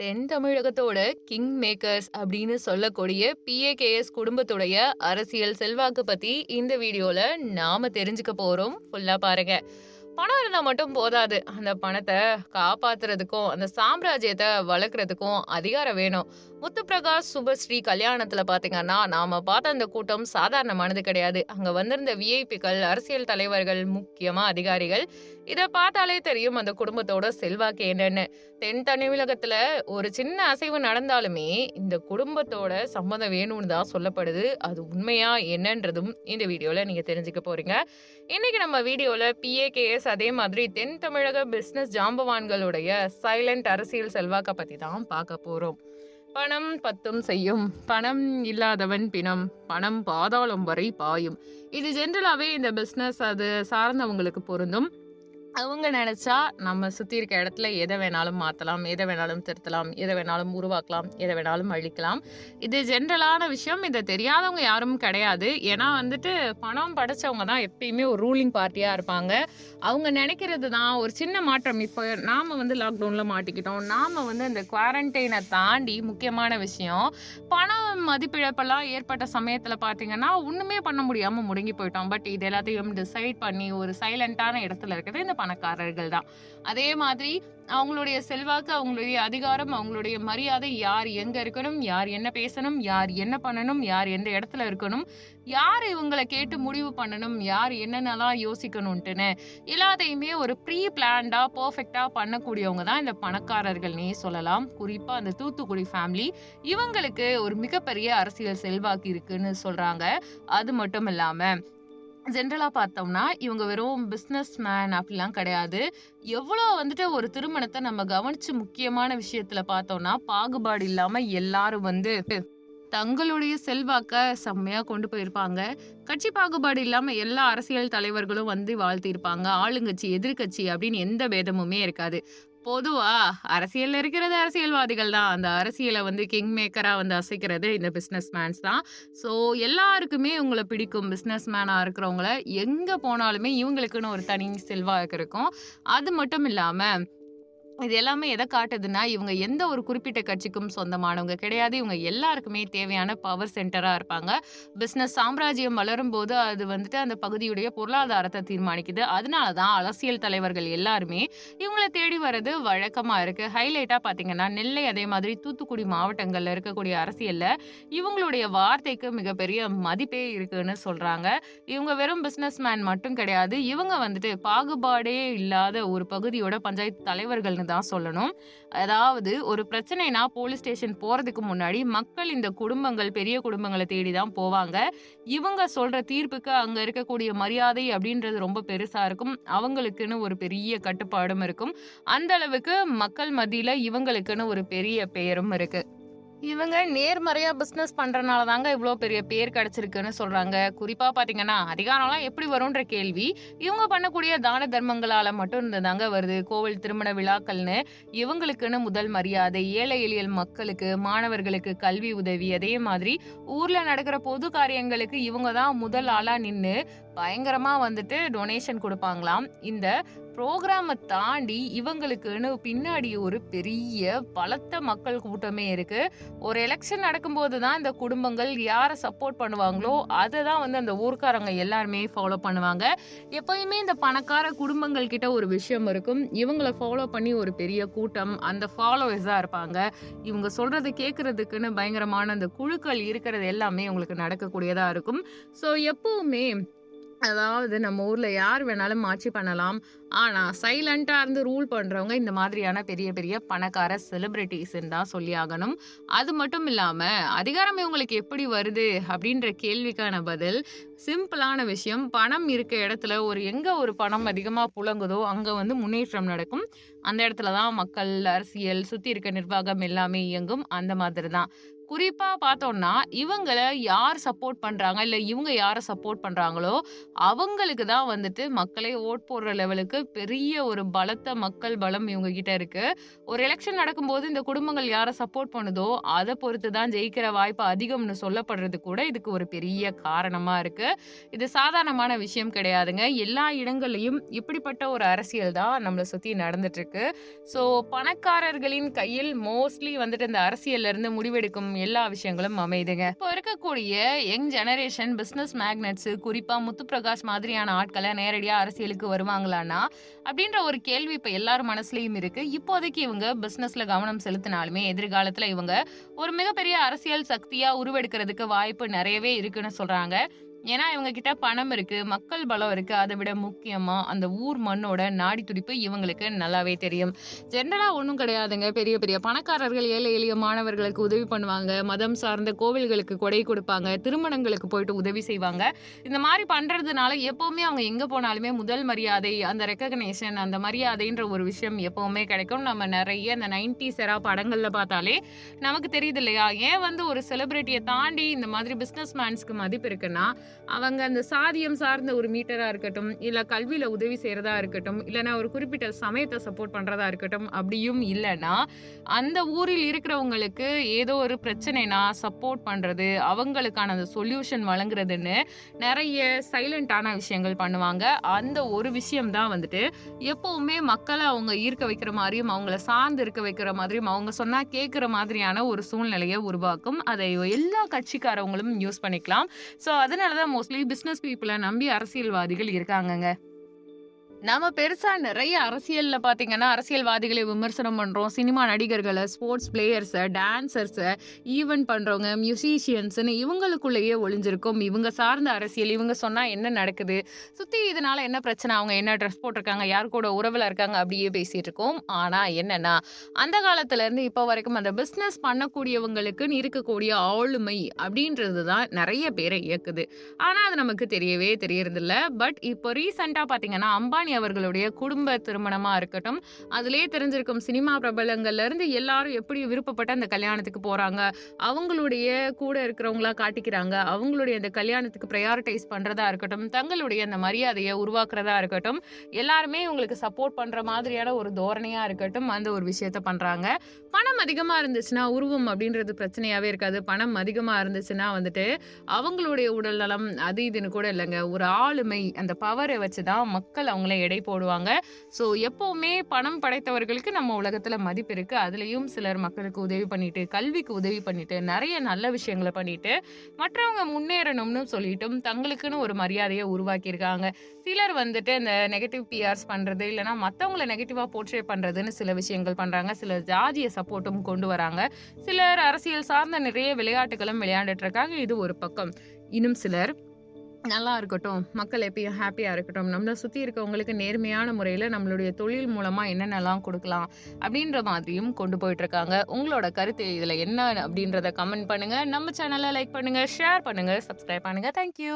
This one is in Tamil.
தென் தமிழகத்தோட கிங் மேக்கர்ஸ் அப்படின்னு சொல்லக்கூடிய பிஏகேஎஸ் குடும்பத்துடைய அரசியல் செல்வாக்கு பத்தி இந்த வீடியோல நாம தெரிஞ்சுக்க போறோம். ஃபுல்லா பாருங்க. பணம் இருந்தா மட்டும் போதாது. அந்த பணத்த காப்பாத்துறதுக்கும், அந்த சாம்ராஜ்யத்த வளர்க்கறதுக்கும் அதிகாரம் வேணும். முத்துப்பிரகாஷ், சுபஸ்ரீ கல்யாணத்துல பாத்தீங்கன்னா, நாம பார்த்த அந்த கூட்டம் சாதாரணமானது கிடையாது. அங்க வந்திருந்த விஐபிக்கள், அரசியல் தலைவர்கள், முக்கியமா அதிகாரிகள். இத பார்த்தாலே தெரியும் அந்த குடும்பத்தோட செல்வாக்கு என்னன்னு. தென் தமிழகத்துல ஒரு சின்ன அசைவு நடந்தாலுமே, இந்த குடும்பத்தோட சம்மதம் வேணும்னு தான் சொல்லப்படுது. அது உண்மையா என்னன்றதும் இந்த வீடியோல நீங்க தெரிஞ்சுக்க போறீங்க. இன்னைக்கு நம்ம வீடியோல பிஏகேஎஸ் அதே மாதிரி தென் தமிழக பிசினஸ் ஜாம்பவான்களுடைய சைலண்ட் அரசியல் செல்வாக்க பத்தி தான் பார்க்க போறோம். பணம் பத்தும் செய்யும், பணம் இல்லாதவன் பிணம், பணம் பாதாளம் வரை பாயும். இது ஜென்ரலாவே இந்த பிசினஸ் அது சார்ந்தவங்களுக்கு பொருந்தும். அவங்க நினைச்சா நம்ம சுத்தி இருக்க இடத்துல எதை வேணாலும் மாத்தலாம், எதை வேணாலும் திருத்தலாம், எதை வேணாலும் உருவாக்கலாம், எதை வேணாலும் அழிக்கலாம். இது ஜென்ரலான விஷயம். இதை தெரியாதவங்க யாரும் கிடையாது. ஏன்னா வந்துட்டு பணம் படைச்சவங்க தான் எப்பயுமே ஒரு ரூலிங் பார்ட்டியா இருப்பாங்க. அவங்க நினைக்கிறது தான் ஒரு சின்ன மாற்றம். இப்போ நாம வந்து லாக்டவுன்ல மாட்டிக்கிட்டோம். நாம வந்து இந்த குவாரண்டைனை தாண்டி முக்கியமான விஷயம் பண மதிப்பிழப்பெல்லாம் ஏற்பட்ட சமயத்துல பாத்தீங்கன்னா ஒண்ணுமே பண்ண முடியாம முடங்கி போயிட்டோம். பட் இது எல்லாத்தையும் டிசைட் பண்ணி ஒரு சைலண்டான இடத்துல இருக்குது இந்த பணக்காரர்கள் தான். அதே மாதிரி அவங்களுடைய செல்வாக்கு, அவங்களுடைய அதிகாரம், அவங்களுடைய மரியாதை, யார் எங்க இருக்கணும், யார் என்ன பேசணும், யார் என்ன பண்ணணும், யார் எந்த இடத்துல இருக்கணும், யார் இவங்களை கேட்டு முடிவு பண்ணணும், யார் என்னென்னலாம் யோசிக்கணும்ட்டுன்னு எல்லாத்தையுமே ஒரு ப்ரீ பிளான்டா பர்ஃபெக்டா பண்ணக்கூடியவங்க தான் இந்த பணக்காரர்கள்னே சொல்லலாம். குறிப்பா அந்த தூத்துக்குடி ஃபேமிலி, இவங்களுக்கு ஒரு மிகப்பெரிய அரசியல் செல்வாக்கு இருக்குன்னு சொல்றாங்க. அது மட்டும் இல்லாம ஜென்ரலா பார்த்தோம்னா, இவங்க வெறும் பிசினஸ் மேன் அப்படிலாம் கிடையாது. எவ்வளோ வந்துட்டு ஒரு திருமணத்த நம்ம கவனிச்சு முக்கியமான விஷயத்துல பார்த்தோம்னா, பாகுபாடு இல்லாம எல்லாரும் வந்து தங்களுடைய செல்வாக்க செம்மையா கொண்டு போயிருப்பாங்க. கட்சி பாகுபாடு இல்லாம எல்லா அரசியல் தலைவர்களும் வந்து வாழ்த்திருப்பாங்க. ஆளுங்கட்சி, எதிர்க்கட்சி அப்படின்னு எந்த பேதமுமே இருக்காது. பொதுவா அரசியல்ல இருக்கிறது அரசியல்வாதிகள் தான். அந்த அரசியல வந்து கிங் மேக்கரா வந்து அசைக்கிறது இந்த பிசினஸ் மேன்ஸ் தான். ஸோ எல்லாருக்குமே இவங்கள பிடிக்கும். பிசினஸ் மேனா இருக்கிறவங்கள எங்க போனாலுமே இவங்களுக்குன்னு ஒரு தனி செல்வாக்கு இருக்கும். அது மட்டும் இல்லாம இது எல்லாமே எதை காட்டுதுன்னா, இவங்க எந்த ஒரு குறிப்பிட்ட கட்சிக்கும் சொந்தமானவங்க கிடையாது. இவங்க எல்லாருக்குமே தேவையான பவர் சென்டரா இருப்பாங்க. பிசினஸ் சாம்ராஜ்யம் வளரும்போது அது வந்துட்டு அந்த பகுதியுடைய பொருளாதாரத்தை தீர்மானிக்குது. அதனால தான் அரசியல் தலைவர்கள் எல்லாருமே இவங்கள தேடி வர்றது வழக்கமா இருக்கு. ஹைலைட்டா பார்த்தீங்கன்னா, நெல்லை அதே மாதிரி தூத்துக்குடி மாவட்டங்கள்ல இருக்கக்கூடிய அரசியல்ல இவங்களுடைய வார்த்தைக்கு மிகப்பெரிய மதிப்பே இருக்குன்னு சொல்றாங்க. இவங்க வெறும் பிசினஸ் மேன் மட்டும் கிடையாது. இவங்க வந்துட்டு பாகுபாடே இல்லாத ஒரு பகுதியோட பஞ்சாயத்து தலைவர்கள்னு தான் சொல்லணும். அதாவது ஒரு பிரச்சனைனா போலீஸ் ஸ்டேஷன் போறதுக்கு முன்னாடி மக்கள் இந்த குடும்பங்கள், பெரிய குடும்பங்களை தேடி தான் போவாங்க. இவங்க சொல்ற தீர்ப்புக்கு அங்க இருக்கக்கூடிய மரியாதை அப்படின்றது ரொம்ப பெருசா இருக்கும். அவங்களுக்குன்னு ஒரு பெரிய கட்டுப்பாடும் இருக்கும். அந்த அளவுக்கு மக்கள் மத்தியில இவங்களுக்குன்னு ஒரு பெரிய பெயரும் இருக்கு. இவங்க நேர்மறையா பிசினஸ் பண்றனால தாங்க இவ்ளோ பெரிய பேர் கிடைச்சிருக்குன்னு சொல்றாங்க. குறிப்பா பாத்தீங்கன்னா, அதிகாரம்லாம் எப்படி வரும்ன்ற கேள்வி, இவங்க பண்ணக்கூடிய தான தர்மங்களால மட்டும் தாங்க வருது. கோவில் திருமண விழாக்கள்னு இவங்களுக்குன்னு முதல் மரியாதை, ஏழை எளிய மக்களுக்கு, மாணவர்களுக்கு கல்வி உதவி, அதே மாதிரி ஊர்ல நடக்கிற பொது காரியங்களுக்கு இவங்க தான் முதல் ஆளா நின்னு பயங்கரமா வந்துட்டு டொனேஷன் கொடுப்பாங்களாம். இந்த புரோகிராம தாண்டி இவங்களுக்குன்னு பின்னாடி ஒரு பெரிய பலத்த மக்கள் கூட்டமே இருக்கு. ஒரு எலெக்ஷன் நடக்கும்போது தான் இந்த குடும்பங்கள் யாரை சப்போர்ட் பண்ணுவாங்களோ அதை தான் வந்து அந்த ஊர்க்காரங்க எல்லாருமே ஃபாலோ பண்ணுவாங்க. எப்பயுமே இந்த பணக்கார குடும்பங்கள் கிட்ட ஒரு விஷயம் இருக்கும். இவங்களை ஃபாலோ பண்ணி ஒரு பெரிய கூட்டம் அந்த ஃபாலோவர்ஸா இருப்பாங்க. இவங்க சொல்றது கேட்கறதுக்குன்னு பயங்கரமான அந்த குழுக்கள் இருக்கிறது எல்லாமே உங்களுக்கு நடக்கக்கூடியதா இருக்கும். ஸோ எப்பவுமே அதாவது நம்ம ஊர்ல யார் வேணாலும் ஆட்சி பண்ணலாம். ஆனா சைலண்டா இருந்து ரூல் பண்றவங்க இந்த மாதிரியான பெரிய பெரிய பணக்கார செலிபிரிட்டிஸ்ன்னு தான் சொல்லி ஆகணும். அது மட்டும் இல்லாம அதிகாரம் இவங்களுக்கு எப்படி வருது அப்படின்ற கேள்விக்கான பதில் சிம்பிளான விஷயம். பணம் இருக்க இடத்துல எங்க ஒரு பணம் அதிகமா புழங்குதோ அங்க வந்து முன்னேற்றம் நடக்கும். அந்த இடத்துல தான் மக்கள், அரசியல், சுத்தி இருக்க நிர்வாகம் எல்லாமே இயங்கும். அந்த மாதிரி தான். குறிப்பா பார்த்தோம்னா, இவங்கள யார் சப்போர்ட் பண்றாங்க, இல்ல இவங்க யார சப்போர்ட் பண்றாங்களோ, அவங்களுக்கு தான் வந்துட்டு மக்களே ஓட் போடுற லெவலுக்கு பெரிய ஒரு பலத்த மக்கள் பலம் இவங்க கிட்ட இருக்கு. ஒரு எலெக்ஷன் நடக்கும்போது இந்த குடும்பங்கள் யார சப்போர்ட் பண்ணுதோ, அத பொறுத்து தான் ஜெயிக்கிற வாய்ப்பு அதிகம்னு சொல்லப்படுறது கூட இதுக்கு ஒரு பெரிய காரணமா இருக்கு. இது சாதாரணமான விஷயம் கிடையாதுங்க. எல்லா இடங்கள்லயும் இப்படிப்பட்ட ஒரு அரசியல் தான் நம்மள சுத்தி நடந்துட்டு இருக்கு. ஸோ பணக்காரர்களின் கையில் மோஸ்ட்லி வந்துட்டு இந்த அரசியல்ல இருந்து முடிவெடுக்கும் எல்லா விஷயங்களும் அமையுதுங்க. இப்போ இருக்கக்கூடிய யங் ஜெனரேஷன் பிசினஸ் மேக்னட்ஸ், குறிப்பா முத்துப்பிரகாஷ் மாதிரியான ஆட்களை நேரடியா அரசியலுக்கு வருவாங்களான்னா அப்படின்ற ஒரு கேள்வி இப்ப எல்லார் மனசுலயும் இருக்கு. இப்போதைக்கு இவங்க பிசினஸ்ல கவனம் செலுத்தினாலுமே எதிர்காலத்துல இவங்க ஒரு மிகப்பெரிய அரசியல் சக்தியா உருவெடுக்கிறதுக்கு வாய்ப்பு நிறையவே இருக்குன்னு சொல்றாங்க. ஏன்னா இவங்க கிட்ட பணம் இருக்கு, மக்கள் பலம் இருக்கு. அதை விட முக்கியமா அந்த ஊர் மண்ணோட நாடி துடிப்பு இவங்களுக்கு நல்லாவே தெரியும். ஜென்ரலா ஒண்ணும் கிடையாதுங்க. பெரிய பெரிய பணக்காரர்கள் ஏழை எளிய மாணவர்களுக்கு உதவி பண்ணுவாங்க. மதம் சார்ந்த கோவில்களுக்கு கொடை கொடுப்பாங்க. திருமணங்களுக்கு போயிட்டு உதவி செய்வாங்க. இந்த மாதிரி பண்றதுனால எப்பவுமே அவங்க எங்க போனாலுமே முதல் மரியாதை, அந்த ரெகக்னேஷன், அந்த மரியாதைன்ற ஒரு விஷயம் எப்பவுமே கிடைக்கும். நம்ம நிறைய இந்த 90s எரா படங்கள்ல பார்த்தாலே நமக்கு தெரியுது இல்லையா? ஏன் வந்து ஒரு செலிபிரிட்டியை தாண்டி இந்த மாதிரி பிசினஸ் மேன்ஸ்க்கு மதிப்பு இருக்குன்னா, அவங்க அந்த சாதியம் சார்ந்த ஒரு மீட்டரா இருக்கட்டும், இல்ல கல்வியில உதவி செய்யறதா இருக்கட்டும், இல்லைன்னா ஒரு குறிப்பிட்ட சமயத்தை சப்போர்ட் பண்றதா இருக்கட்டும், அப்படியும் இல்லைன்னா அந்த ஊரில் இருக்கிறவங்களுக்கு ஏதோ ஒரு பிரச்சனைனா சப்போர்ட் பண்றது, அவங்களுக்கான அந்த சொல்யூஷன் வழங்குறதுன்னு நிறைய சைலண்டான விஷயங்கள் பண்ணுவாங்க. அந்த ஒரு விஷயம் தான் வந்துட்டு எப்பவுமே மக்களை அவங்க ஈர்க்க வைக்கிற மாதிரியும், அவங்கள சார்ந்து இருக்க வைக்கிற மாதிரியும், அவங்க சொன்னா கேட்கிற மாதிரியான ஒரு சூழ்நிலையை உருவாக்கும். அதை எல்லா கட்சிக்காரவங்களும் யூஸ் பண்ணிக்கலாம். ஸோ அதனாலதான் மோஸ்ட்லி பிசினஸ் பீப்புளை நம்பி அரசியல்வாதிகள் இருக்காங்கங்க. நாம பெருசா நிறைய அரசியல்ல பாத்தீங்கன்னா, அரசியல்வாதிகளை விமர்சனம் பண்றோம். சினிமா நடிகர்கள, ஸ்போர்ட்ஸ் பிளேயர்ஸ, டான்சர்ஸ, ஈவென்ட் பண்றவங்க, மியூசிஷியன்ஸ்ன்னு இவங்களுக்குள்ளேயே ஒளிஞ்சிருக்கும். இவங்க சார்ந்த அரசியல், இவங்க சொன்னா என்ன நடக்குது, சுத்தி இதனால என்ன பிரச்சனை, அவங்க என்ன ட்ரெஸ் போட்டிருக்காங்க, யார் கூட உறவுல இருக்காங்க, அப்படியே பேசிட்டு இருக்கோம். ஆனா என்னன்னா, அந்த காலத்துல இருந்து இப்ப வரைக்கும் அந்த பிசினஸ் பண்ணக்கூடியவங்களுக்குன்னு இருக்கக்கூடிய ஆளுமை அப்படின்றது தான் நிறைய பேரை இயக்குது. ஆனா அது நமக்கு தெரியவே தெரியறதில்ல. பட் இப்போ ரீசெண்டா பாத்தீங்கன்னா, அம்பானி அவர்களுடைய குடும்ப திருமணமா இருக்கட்டும், அதிலே தெரிஞ்சிருக்கும் சினிமா பிரபலங்கள்ல இருந்து எல்லாரும் எப்படி விருப்பப்பட்ட அந்த கல்யாணத்துக்கு போறாங்க, அவங்களுடைய கூட இருக்கிறவங்களா காட்டிக்கிறாங்க, அவங்களுடைய அந்த கல்யாணத்துக்கு ப்ரையாரிட்டைஸ் பண்றதா இருக்கட்டும், தங்களுடைய அந்த மரியாதையை உருவாக்குறதா இருக்கட்டும், எல்லாருமே இவங்களுக்கு சப்போர்ட் பண்ற மாதிரியான ஒரு தோரணையா இருக்கட்டும், அந்த ஒரு விஷயத்த பண்றாங்க. பணம் அதிகமா இருந்துச்சுன்னா உருவம் அப்படின்றது பிரச்சனையாவே இருக்காது. பணம் அதிகமா இருந்துச்சுன்னா வந்துட்டு அவங்களுடைய உடல் நலம் அது இதுன்னு கூட இல்லைங்க, ஒரு ஆளுமை, அந்த பவரை வச்சுதான் மக்கள் அவங்கள எடை போடுவாங்க. ஸோ எப்பவுமே பணம் படைத்தவர்களுக்கு நம்ம உலகத்துல மதிப்பு இருக்கு. அதுலயும் சிலர் மக்களுக்கு உதவி பண்ணிட்டு, கல்விக்கு உதவி பண்ணிட்டு, நிறைய நல்ல விஷயங்களை பண்ணிட்டு, மற்றவங்க முன்னேறணும்னு சொல்லிட்டும் தங்களுக்குன்னு ஒரு மரியாதையை உருவாக்கியிருக்காங்க. சிலர் வந்துட்டு இந்த நெகட்டிவ் பிஆர்ஸ் பண்றது, இல்லைன்னா மற்றவங்களை நெகட்டிவா போர்ட்ரே பண்றதுன்னு சில விஷயங்கள் பண்றாங்க. சிலர் ஜாதிய சப்போர்ட்டும் கொண்டு வராங்க. சிலர் அரசியல் சார்ந்த நிறைய விளையாட்டுகளும் விளையாண்டுட்டு இருக்காங்க. இது ஒரு பக்கம். இன்னும் சிலர் நல்லா இருக்கட்டும், மக்கள் எப்பயும் ஹாப்பியா இருக்கட்டும், நம்மளை சுத்தி இருக்கவங்களுக்கு நேர்மையான முறையில நம்மளுடைய தொழில் மூலமா என்னென்னலாம் கொடுக்கலாம் அப்படின்ற மாதிரியும் கொண்டு போயிட்டு இருக்காங்க. உங்களோட கருத்து இதுல என்ன அப்படின்றத கமெண்ட் பண்ணுங்க. நம்ம சேனலை லைக் பண்ணுங்க, ஷேர் பண்ணுங்க, சப்ஸ்கிரைப் பண்ணுங்க. தேங்க்யூ.